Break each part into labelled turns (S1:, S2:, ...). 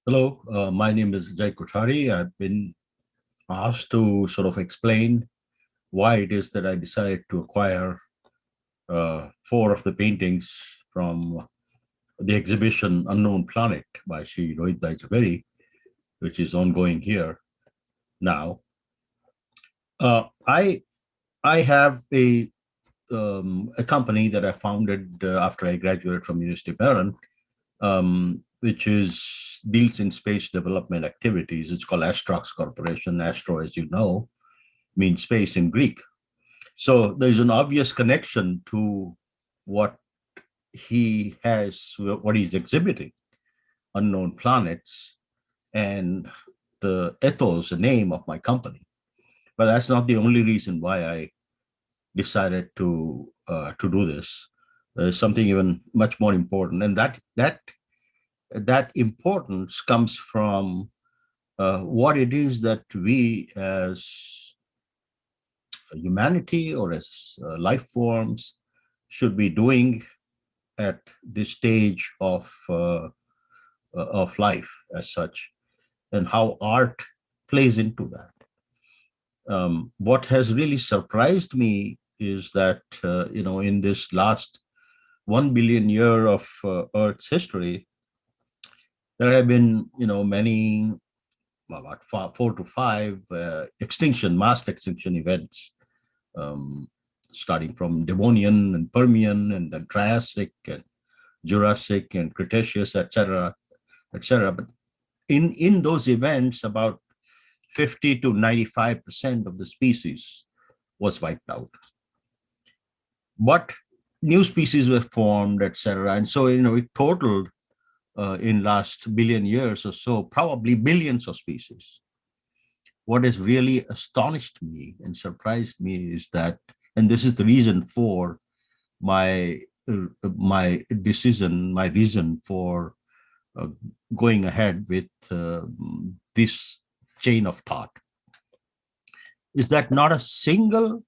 S1: Hello, my name is Ajay Kothari. I've been asked to sort of explain why it is that I decided to acquire four of the paintings from the exhibition Unknown Planet by Sri Rohit Zaveri, which is ongoing here now. I have a company that I founded after I graduated from University of Maryland, which is deals in space development activities. It's called Astrox Corporation. Astro, as you know, means space in Greek. So there's an obvious connection to what he has, what he's exhibiting, unknown planets, and the ethos, the name of my company. But that's not the only reason why I decided to do this. There's something even much more important, and that importance comes from what it is that we as humanity or as life forms should be doing at this stage of life as such, and how art plays into that. What has really surprised me is that in this last 1 billion year of Earth's history, there have been many about four to five mass extinction events, um, starting from Devonian and Permian and the Triassic and Jurassic and Cretaceous, etc., etc. But in those events, about 50 to 95% of the species was wiped out. But new species were formed, etc. And so it totaled in last billion years or so, probably billions of species. What has really astonished me and surprised me is that, and this is the reason for my my decision, my reason for uh, going ahead with this chain of thought, is that not a single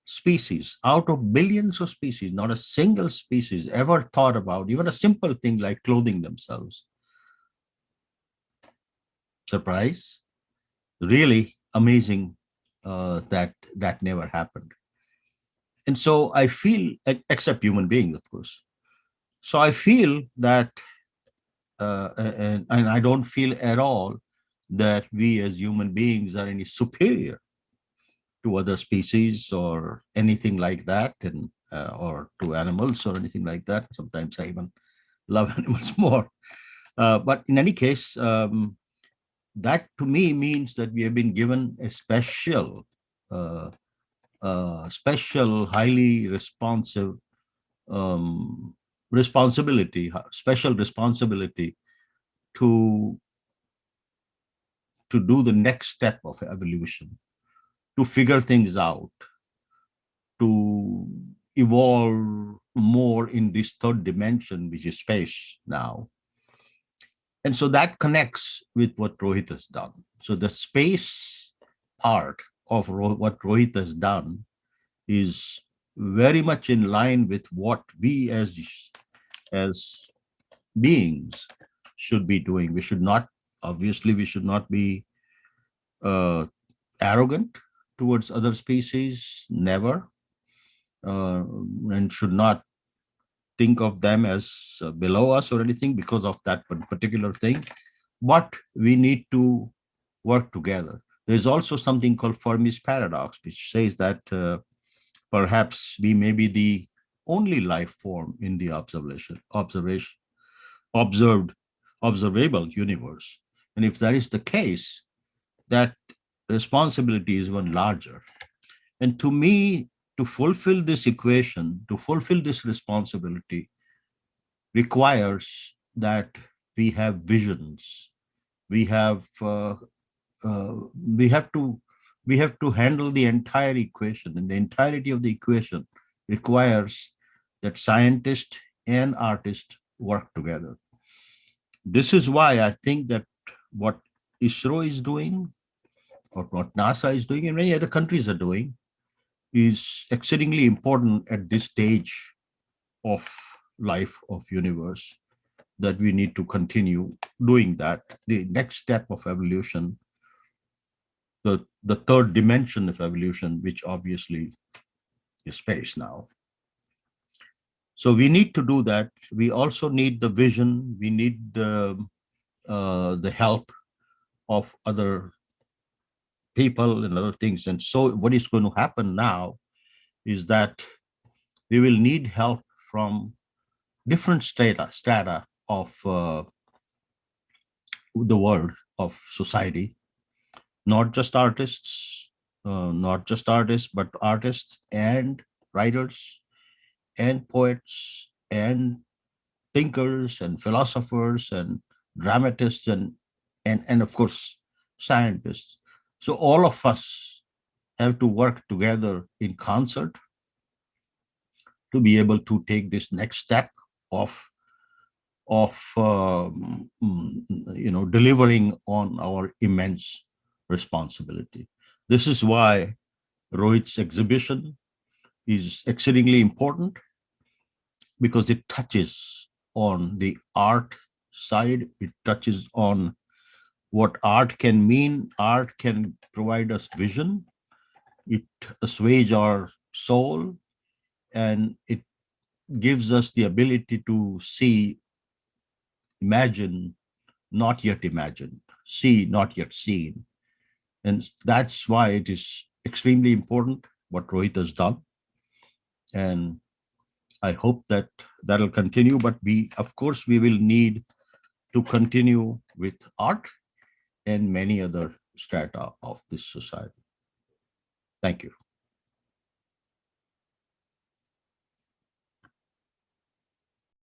S1: species out of billions of species, not a single species ever thought about even a simple thing like clothing themselves. Surprise, really amazing that that never happened. And so I feel, except human beings, of course. So I feel that, and I don't feel at all that we as human beings are any superior to other species or anything like that, and or to animals or anything like that. Sometimes I even love animals more. But in any case, that to me means that we have been given a uh, special, highly responsive special responsibility to do the next step of evolution, to figure things out, to evolve more in this third dimension, which is space now. And so that connects with what Rohit has done. So the space part of what Rohit has done is very much in line with what we as beings should be doing. We should not, obviously, we should not be uh, arrogant towards other species, never, and should not think of them as below us or anything because of that particular thing. But we need to work together. There's also something called Fermi's paradox, which says that perhaps we may be the only life form in the observed, observable universe. And if that is the case, that responsibility is even larger. And to me, to fulfill this equation, to fulfill this responsibility, requires that we have visions. We have uh, we have to we have to handle the entire equation, and the entirety of the equation requires that scientist and artist work together. This is why I think that what ISRO is doing, or what NASA is doing, and many other countries are doing, is exceedingly important at this stage of life of universe. that we need to continue doing that. The next step of evolution, the third dimension of evolution, which obviously is space now. So we need to do that. We also need the vision. We need the help of other people and other things. And so what is going to happen now is that we will need help from different strata of the world, of society, not just artists, but artists and writers and poets and thinkers and philosophers and dramatists and of course scientists. So all of us have to work together in concert to be able to take this next step of delivering on our immense responsibility. This is why Rohit's exhibition is exceedingly important, because it touches on the art side. It touches on what art can mean. Art can provide us vision. It assuages our soul, and it gives us the ability to see, imagine, not yet imagined, see, not yet seen. And that's why it is extremely important what Rohit has done. And I hope that that'll continue. But of course, we will need to continue with art and many other strata of this society. Thank you.